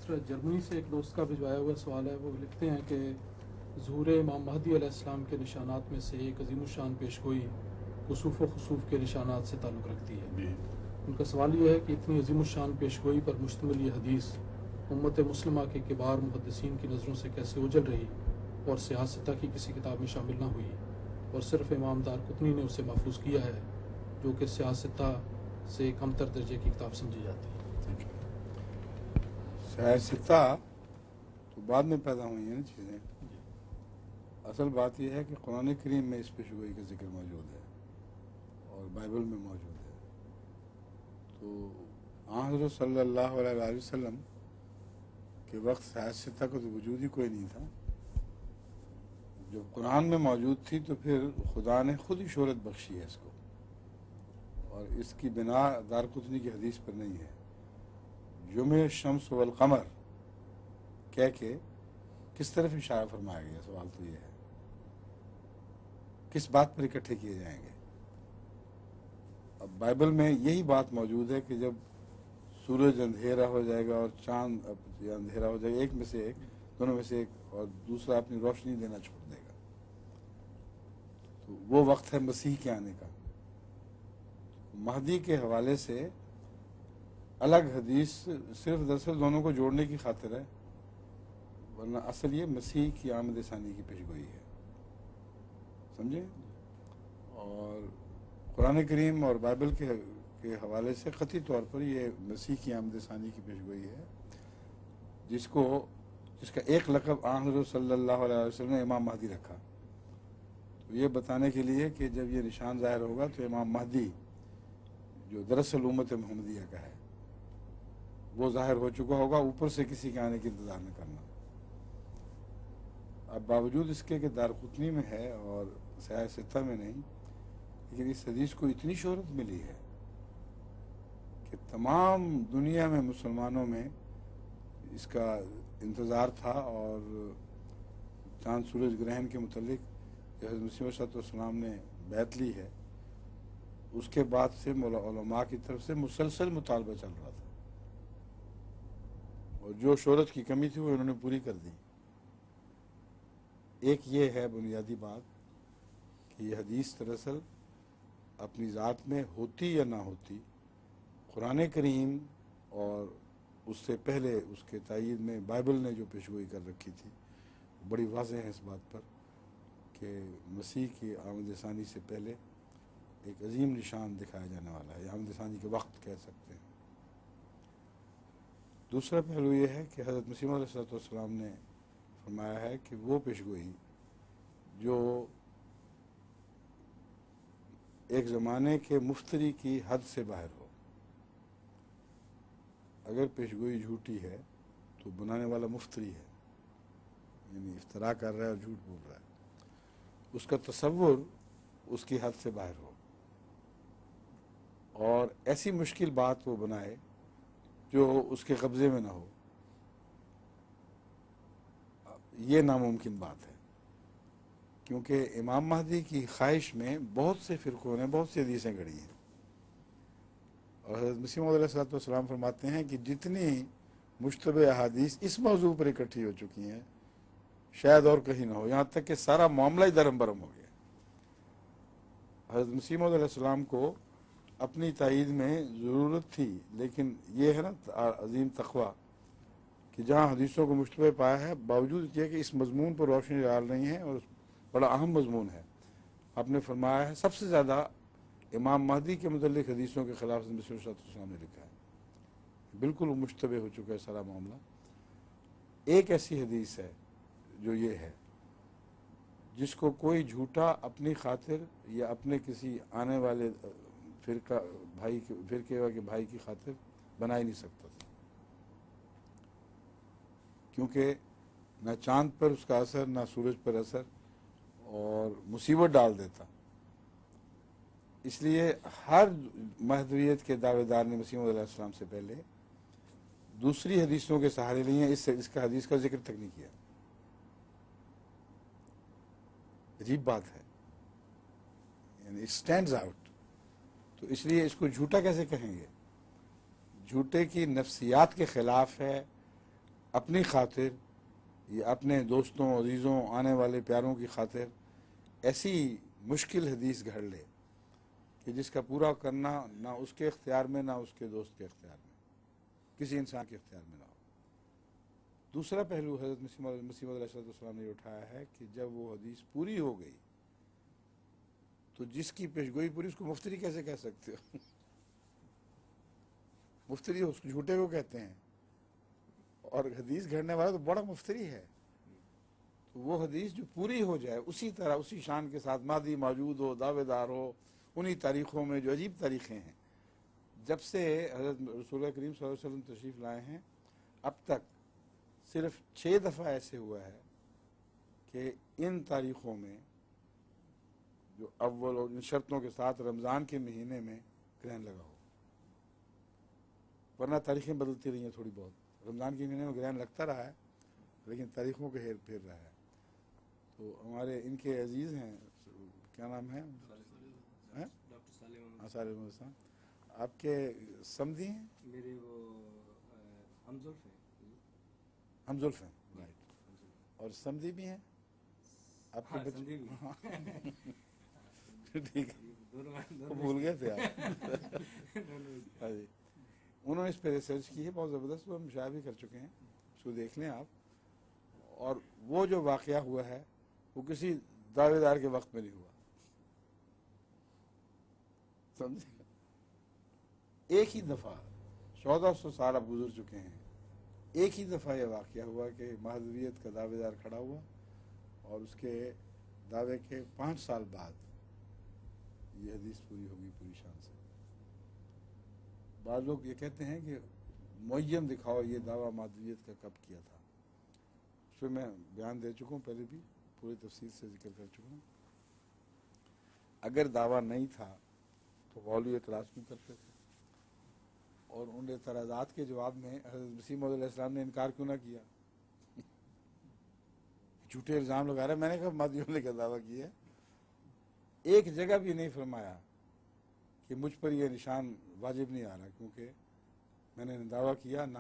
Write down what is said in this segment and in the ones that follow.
جرمنی سے ایک دوست کا بھجوایا ہوا سوال ہے. وہ لکھتے ہیں کہ ظہور امام مہدی علیہ السلام کے نشانات میں سے ایک عظیم الشان پیشگوئی کسوف و خسوف کے نشانات سے تعلق رکھتی ہے. ان کا سوال یہ ہے کہ اتنی عظیم الشان پیشگوئی پر مشتمل یہ حدیث امت مسلمہ کے کبار محدثین کی نظروں سے کیسے اوجھل رہی اور سیاستہ کی کسی کتاب میں شامل نہ ہوئی اور صرف امام دارقطنی نے اسے محفوظ کیا ہے جو کہ سیاستہ سے کم تر درجے کی کتاب سمجھی جاتی ہے. سیاستہ تو بعد میں پیدا ہوئی ہیں نا چیزیں. اصل بات یہ ہے کہ قرآن کریم میں اس پیشگوئی کا ذکر موجود ہے اور بائبل میں موجود ہے. تو حضرت صلی اللہ علیہ وسلم کے وقت سیاستہ کا تو وجود ہی کوئی نہیں تھا. جب قرآن میں موجود تھی تو پھر خدا نے خود ہی شہرت بخشی ہے اس کو, اور اس کی بنا دارقطنی کی حدیث پر نہیں ہے. جمع الشمس والقمر کہہ کے کس طرف اشارہ فرمایا گیا؟ سوال تو یہ ہے کس بات پر اکٹھے کیے جائیں گے. اب بائبل میں یہی بات موجود ہے کہ جب سورج اندھیرا ہو جائے گا اور چاند اندھیرا ہو جائے گا, ایک میں سے ایک, دونوں میں سے ایک, اور دوسرا اپنی روشنی دینا چھوڑ دے گا, تو وہ وقت ہے مسیح کے آنے کا. مہدی کے حوالے سے الگ حدیث صرف دراصل دونوں کو جوڑنے کی خاطر ہے, ورنہ اصل یہ مسیح کی آمد ثانی کی پیشگوئی ہے. سمجھے؟ اور قرآن کریم اور بائبل کے حوالے سے قطعی طور پر یہ مسیح کی آمد ثانی کی پیشگوئی ہے, جس کا ایک لقب حضرت صلی اللہ علیہ وسلم نے امام مہدی رکھا. تو یہ بتانے کے لیے کہ جب یہ نشان ظاہر ہوگا تو امام مہدی جو دراصل امت محمدیہ کا ہے وہ ظاہر ہو چکا ہوگا, اوپر سے کسی کے آنے کی انتظار نہ کرنا. اب باوجود اس کے کہ دارقطنی میں ہے اور سیاہ ستہ میں نہیں, لیکن اس حدیث کو اتنی شہرت ملی ہے کہ تمام دنیا میں مسلمانوں میں اس کا انتظار تھا. اور چاند سورج گرہن کے متعلق جو حضرت مسیح علیہ السلام نے بیعت لی ہے, اس کے بعد سے علماء کی طرف سے مسلسل مطالبہ چل رہا تھا, اور جو شہرت کی کمی تھی وہ انہوں نے پوری کر دی. ایک یہ ہے بنیادی بات کہ یہ حدیث دراصل اپنی ذات میں ہوتی یا نہ ہوتی, قرآن کریم اور اس سے پہلے اس کے تائید میں بائبل نے جو پیشگوئی کر رکھی تھی بڑی واضح ہے اس بات پر کہ مسیح کی آمد ثانی سے پہلے ایک عظیم نشان دکھایا جانے والا ہے, آمد ثانی کے وقت کہہ سکتے ہیں. دوسرا پہلو یہ ہے کہ حضرت مسیح علیہ السلام نے فرمایا ہے کہ وہ پیشگوئی جو ایک زمانے کے مفتری کی حد سے باہر ہو. اگر پیشگوئی جھوٹی ہے تو بنانے والا مفتری ہے, یعنی افتراء کر رہا ہے اور جھوٹ بول رہا ہے. اس کا تصور اس کی حد سے باہر ہو اور ایسی مشکل بات وہ بنائے جو اس کے قبضے میں نہ ہو, یہ ناممکن بات ہے. کیونکہ امام مہدی کی خواہش میں بہت سے فرقوں نے بہت سی حدیثیں گھڑی ہیں, اور حضرت مسیح موعود علیہ السلام فرماتے ہیں کہ جتنی مشتبہ احادیث اس موضوع پر اکٹھی ہو چکی ہیں شاید اور کہیں نہ ہو, یہاں تک کہ سارا معاملہ ہی درم برم ہو گیا. حضرت مسیح موعود علیہ السلام کو اپنی تائید میں ضرورت تھی, لیکن یہ ہے نا عظیم تقویٰ کہ جہاں حدیثوں کو مشتبہ پایا ہے, باوجود یہ کہ اس مضمون پر روشنی ڈال رہی ہیں اور بڑا اہم مضمون ہے, آپ نے فرمایا ہے سب سے زیادہ امام مہدی کے متعلق حدیثوں کے خلاف مسیح علیہ السلام نے لکھا ہے. بالکل وہ مشتبہ ہو چکا ہے سارا معاملہ. ایک ایسی حدیث ہے جو یہ ہے جس کو کوئی جھوٹا اپنی خاطر یا اپنے کسی آنے والے فرقے بھائی کی خاطر بنا ہی نہیں سکتا تھا, کیونکہ نہ چاند پر اس کا اثر نہ سورج پر اثر, اور مصیبت ڈال دیتا. اس لیے ہر مہدویت کے دعوے دار نے مسیح علیہ السلام سے پہلے دوسری حدیثوں کے سہارے لیے ہیں, اس کا حدیث کا ذکر تک نہیں کیا. عجیب بات ہے, یعنی اسٹینڈز آؤٹ. تو اس لیے اس کو جھوٹا کیسے کہیں گے؟ جھوٹے کی نفسیات کے خلاف ہے, اپنی خاطر یا اپنے دوستوں عزیزوں آنے والے پیاروں کی خاطر ایسی مشکل حدیث گھڑ لے کہ جس کا پورا کرنا نہ اس کے اختیار میں نہ اس کے دوست کے اختیار میں، کسی انسان کے اختیار میں نہ ہو۔ دوسرا پہلو حضرت مسیح موعود علیہ السلام نے اٹھایا ہے کہ جب وہ حدیث پوری ہو گئی تو جس کی پیشگوئی پوری اس کو مفتری کیسے کہہ سکتے ہو؟ مفتری اس جھوٹے کو کہتے ہیں، اور حدیث گھڑنے والا تو بڑا مفتری ہے۔ تو وہ حدیث جو پوری ہو جائے اسی طرح اسی شان کے ساتھ مادی موجود ہو، دعوے دار ہو، انہی تاریخوں میں جو عجیب تاریخیں ہیں، جب سے حضرت رسول کریم صلی اللہ علیہ وسلم تشریف لائے ہیں اب تک صرف 6 دفعہ ایسے ہوا ہے کہ ان تاریخوں میں جو اول اور ان شرطوں کے ساتھ رمضان کے مہینے میں گرہن لگا ہو، ورنہ تاریخیں بدلتی رہی ہیں تھوڑی بہت۔ رمضان کے مہینے میں گرہن لگتا رہا ہے لیکن تاریخوں کے ہیر پھیر رہا ہے۔ تو ہمارے ان کے عزیز ہیں، کیا نام ہے؟ ڈاکٹر صالح محمد صاحب، آپ کے سمدھی ہیں؟ میرے وہ ہمزلف ہیں۔ ہمزلف ہیں، رائٹ، اور سمدھی بھی ہیں آپ کے سمدھی بھی ٹھیک ہے، وہ بھول گئے تھے آپ۔ ہاں جی، انہوں نے اس پہ ریسرچ کی ہے بہت زبردست، وہ مشاہدہ بھی کر چکے ہیں، اس کو دیکھ لیں آپ۔ اور وہ جو واقعہ ہوا ہے وہ کسی دعوے دار کے وقت میں نہیں ہوا، سمجھے؟ ایک ہی دفعہ 1400 سال اب گزر چکے ہیں، ایک ہی دفعہ یہ واقعہ ہوا کہ مہدویت کا دعوے دار کھڑا ہوا اور اس کے دعوے کے 5 سال بعد یہ حدیث پوری ہوگی پوری شان سے۔ بعض لوگ یہ کہتے ہیں کہ معین دکھاؤ یہ دعویٰ مہدویت کا کب کیا تھا، اس پہ میں بیان دے چکا ہوں، پہلے بھی پوری تفصیل سے ذکر کر چکا ہوں۔ اگر دعویٰ نہیں تھا تو مولوی اعتراض کیوں کرتے تھے، اور ان اعتراضات کے جواب میں حضرت مسیح موعود علیہ السلام نے انکار کیوں نہ کیا؟ جھوٹے الزام لگا رہے ہیں، میں نے کہا مہدی ہونے کا دعویٰ کیا ہے، ایک جگہ بھی نہیں فرمایا کہ مجھ پر یہ نشان واجب نہیں آ رہا کیونکہ میں نے دعویٰ کیا، نہ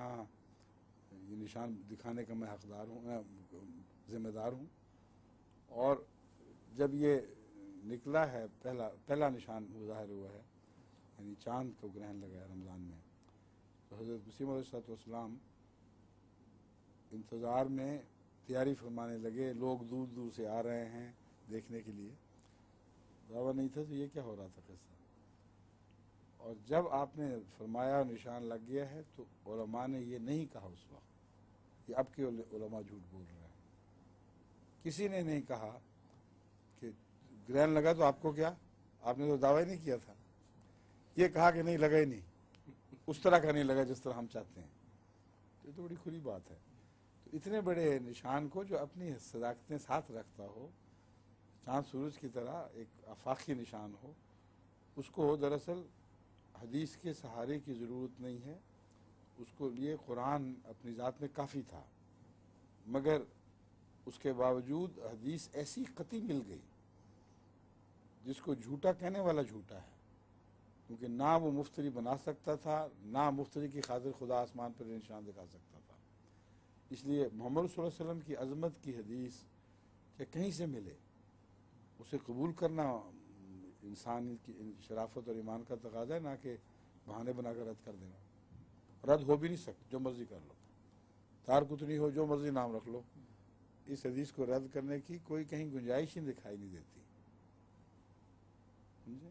یہ نشان دکھانے کا میں حقدار ہوں، میں ذمہ دار ہوں۔ اور جب یہ نکلا ہے پہلا نشان وہ ظاہر ہوا ہے، یعنی چاند کو گرہن لگا رمضان میں، تو حضرت مسیح موعود علیہ السلام انتظار میں تیاری فرمانے لگے، لوگ دور دور سے آ رہے ہیں دیکھنے کے لیے، دعویٰ نہیں تھا تو یہ کیا ہو رہا تھا قصہ؟ اور جب آپ نے فرمایا نشان لگ گیا ہے تو علماء نے یہ نہیں کہا اس وقت کہ اب کے علماء جھوٹ بول رہے ہیں، کسی نے نہیں کہا کہ گرہن لگا تو آپ کو کیا، آپ نے تو دعویٰ ہی نہیں کیا تھا، یہ کہا کہ نہیں لگا ہی نہیں، اس طرح کا نہیں لگا جس طرح ہم چاہتے ہیں۔ تو یہ تو بڑی کھلی بات ہے۔ تو اتنے بڑے نشان کو جو اپنی صداقتیں ساتھ رکھتا ہو، چاند سورج کی طرح ایک آفاقی نشان ہو، اس کو دراصل حدیث کے سہارے کی ضرورت نہیں ہے، اس کو لیے قرآن اپنی ذات میں کافی تھا، مگر اس کے باوجود حدیث ایسی قطعی مل گئی جس کو جھوٹا کہنے والا جھوٹا ہے، کیونکہ نہ وہ مفتری بنا سکتا تھا، نہ مفتری کی خاطر خدا آسمان پر نشان دکھا سکتا تھا۔ اس لیے محمد صلی اللہ علیہ وسلم کی عظمت کی حدیث کہ کہیں سے ملے، اسے قبول کرنا انسان کی شرافت اور ایمان کا تقاضا ہے، نہ کہ بہانے بنا کر رد کر دینا۔ رد ہو بھی نہیں سکتا، جو مرضی کر لو، تار کتنی ہو، جو مرضی نام رکھ لو، اس حدیث کو رد کرنے کی کوئی کہیں گنجائش ہی دکھائی نہیں دیتی، سمجھے؟